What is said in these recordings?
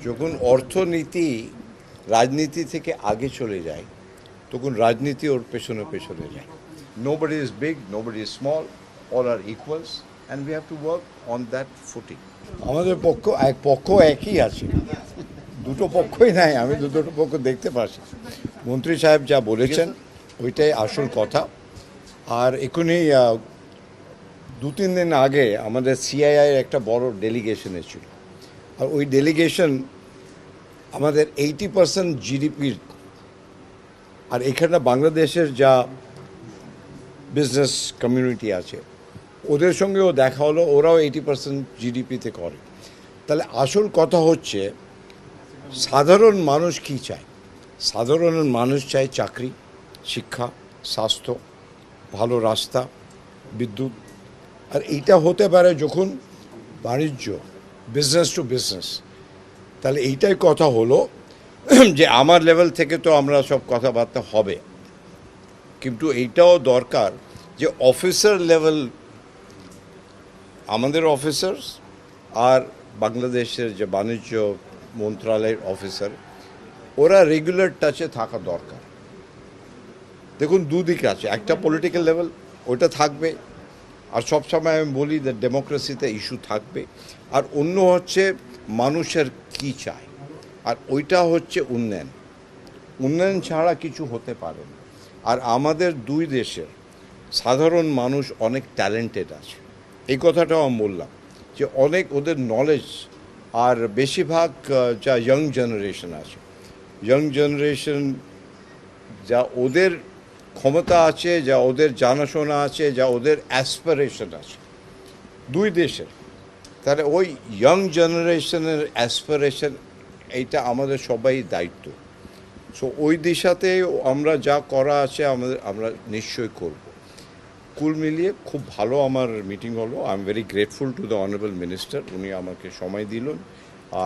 যখন অর্থনীতি রাজনীতি থেকে আগে চলে যায় তখন রাজনীতি ওর পেছনে পেছনে যায়। Nobody is big, nobody is small, all are equals and we have to work on that footing. আমাদের পক্ষ একই আছে, দুটো পক্ষই নাই, আমি দুটো পক্ষ দেখতে পাচ্ছি। মন্ত্রী সাহেব যা বলেছেন ওইটাই আসল কথা। আর এখনই 2-3 দিন আগে আমাদের সিআইআইয়ের একটা বড় ডেলিগেশন ছিল, আর ওই ডেলিগেশন আমাদের 80% জিডিপির, আর এখানে বাংলাদেশের যা বিজনেস কমিউনিটি আছে ওদের সঙ্গেও দেখা হলো, ওরাও 80% জিডিপিতে করে। তাহলে আসল কথা হচ্ছে সাধারণ মানুষ কি চায়। সাধারণ মানুষ চায় চাকরি, শিক্ষা, স্বাস্থ্য, ভালো রাস্তা, বিদ্যুৎ। আর এইটা হতে পারে যখন বাণিজ্য, বিজনেস টু বিজনেস। তাহলে এইটাই কথা হলো যে আমার লেভেল থেকে তো আমরা সব কথাবার্তা হবে, কিন্তু এইটাও দরকার যে অফিসার লেভেল, আমাদের অফিসার্স আর বাংলাদেশের যে বাণিজ্য মন্ত্রণালয়ের অফিসার, ওরা রেগুলার টাচে থাকা দরকার। দেখুন দুদিকে আছে, একটা পলিটিক্যাল লেভেল ওটা থাকবে, আর সবসময় আমি বলি যে ডেমোক্রেসিতে ইস্যু থাকবে, আর অন্য হচ্ছে মানুষের কি চায়, আর ওইটা হচ্ছে উন্নয়ন। উন্নয়ন ছাড়া কিছু হতে পারে না। আর আমাদের দুই দেশের সাধারণ মানুষ অনেক ট্যালেন্টেড আছে, এই কথাটাও আমি বললাম যে অনেক ওদের নলেজ, আর বেশিরভাগ যা ইয়াং জেনারেশন আছে, ইয়াং জেনারেশন যা ওদের ক্ষমতা আছে, যা ওদের জানাশোনা আছে, যা ওদের অ্যাসপিরেশন আছে দুই দেশের, তাহলে ওই ইয়াং জেনারেশনের অ্যাসপিরেশন এইটা আমাদের সবাই দায়িত্ব। সো ওই দিশাতে আমরা যা করা আছে আমরা নিশ্চয়ই করব। কুল মিলিয়ে খুব ভালো আমার মিটিং হলো। I am very grateful to the honourable minister, উনি আমাকে সময় দিলেন,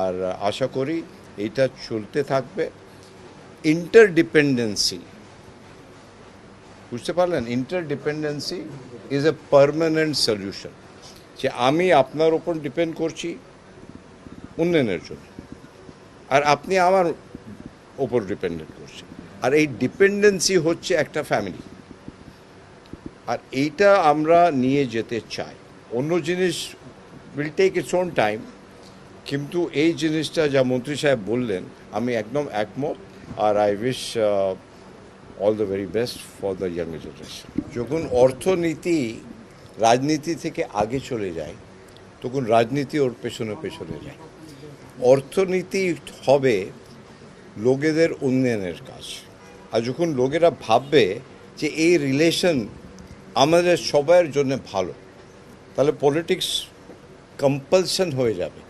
আর আশা করি এইটা চলতে থাকবে। ইন্টারডিপেন্ডেন্সি, বুঝতে পারলেন, ইন্টারডিপেন্ডেন্সি ইজ এ পার্মানেন্ট সলিউশন। যে আমি আপনার ওপর ডিপেন্ড করছি উন্নয়নের জন্য, আর আপনি আমার ওপর ডিপেন্ডেন্ট করছেন, আর এই ডিপেন্ডেন্সি হচ্ছে একটা ফ্যামিলি, আর এইটা আমরা নিয়ে যেতে চাই। অন্য জিনিস will take its own time, কিন্তু এই জিনিসটা যা মন্ত্রী সাহেব বললেন আমি একদম একমত। আর I wish all the very best for the young generation. যখন অর্থনীতি রাজনীতি থেকে আগে চলে যায় তখন রাজনীতি ওর পেছনে পেছনে যায়। অর্থনীতি হবে লোকেদের উন্নয়নের কাজ, আর যখন লোকেরা ভাববে যে এই রিলেশন আমাদের সবার জন্য ভালো, তাহলে পলিটিক্স কম্পালশন হয়ে যাবে।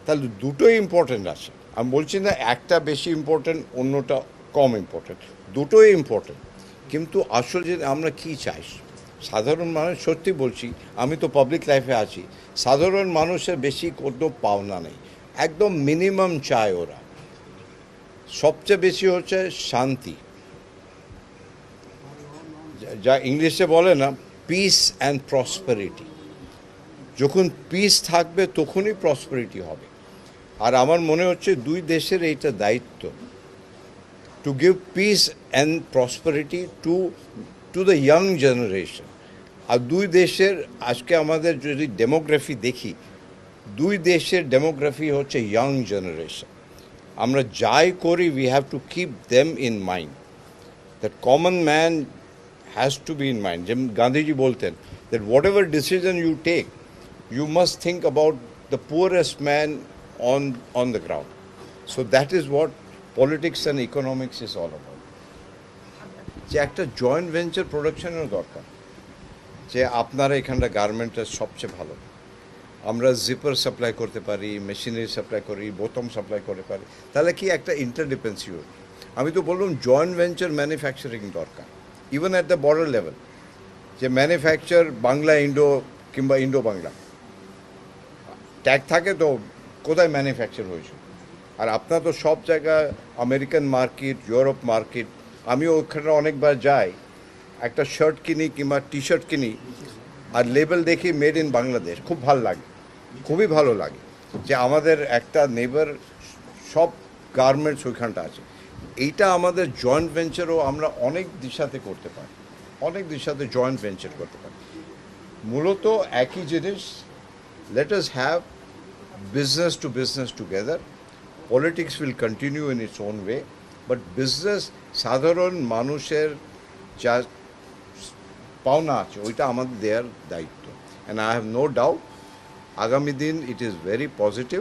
তাহলে দুটোই ইম্পর্টেন্ট আছে, আমি বলছি না একটা বেশি ইম্পর্টেন্ট অন্যটা কম ইম্পর্টেন্ট, দুটোই ইম্পর্টেন্ট। কিন্তু আসলে যে আমরা কী চাই সাধারণ মানুষ, সত্যি বলছি আমি তো পাবলিক লাইফে আছি, সাধারণ মানুষের বেশি কোনো পাওনা নেই, একদম মিনিমাম চায় ওরা। সবচেয়ে বেশি হচ্ছে শান্তি, যা ইংলিশে বলে না পিস অ্যান্ড প্রসপারিটি। যখন পিস থাকবে তখনই প্রসপারিটি হবে। আর আমার মনে হচ্ছে দুই দেশের এইটা দায়িত্ব, to give peace and prosperity to the young generation. আর দুই দেশের আজকে আমাদের যদি ডেমোগ্রাফি দেখি, দুই দেশের ডেমোগ্রাফি হচ্ছে ইয়াং জেনারেশন। আমরা যাই করি we have to keep them in mind, that common man has to be in mind. যেমন গান্ধীজি বলতেন that whatever decision you take you must think about the poorest man on the ground. So that is what politics and economics is all about. যে একটা joint venture প্রোডাকশনের দরকার, যে আপনারা এখানটা গার্মেন্টের সবচেয়ে ভালো, আমরা জিপার সাপ্লাই করতে পারি, মেশিনারি সাপ্লাই করি, বোতাম সাপ্লাই করতে পারি, তাহলে কি একটা ইন্টারডিপেন্সি হবে। আমি তো বললাম জয়েন্ট ভেঞ্চার ম্যানুফ্যাকচারিং দরকার, even at the border level, যে ম্যানুফ্যাকচার বাংলা ইন্ডো কিংবা ইন্ডো বাংলা ট্যাগ থাকে তো কোথায় ম্যানুফ্যাকচার হয়েছে। আর আপনার তো সব জায়গায় আমেরিকান মার্কেট, ইউরোপ মার্কেট, আমিও ওখানে অনেকবার যাই, একটা শার্ট কিনি কিংবা টি শার্ট কিনি আর লেবেল দেখি মেড ইন বাংলাদেশ, খুব ভালো লাগে, খুবই ভালো লাগে যে আমাদের একটা নেবার সব গার্মেন্টস ওইখানটা আছে। এইটা আমাদের জয়েন্ট ভেঞ্চারও আমরা অনেক দিশাতে করতে পারি, অনেক দিশাতে জয়েন্ট ভেঞ্চার করতে পারি। মূলত একই জিনিস, let us have business to business together. Politics will continue in its own way, but business সাধারণ মানুষের যা পাওনা আছে ওইটা আমাদের দেওয়ার দায়িত্ব। And I have no doubt আগামী দিন it is very positive.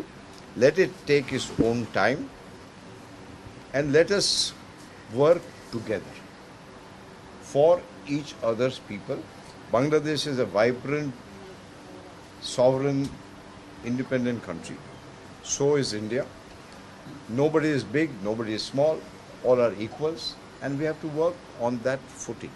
Let it take its own time and let us work together for each other's people. Bangladesh is a vibrant, sovereign, independent country. So is India. Nobody is big, nobody is small, all are equals, and we have to work on that footing.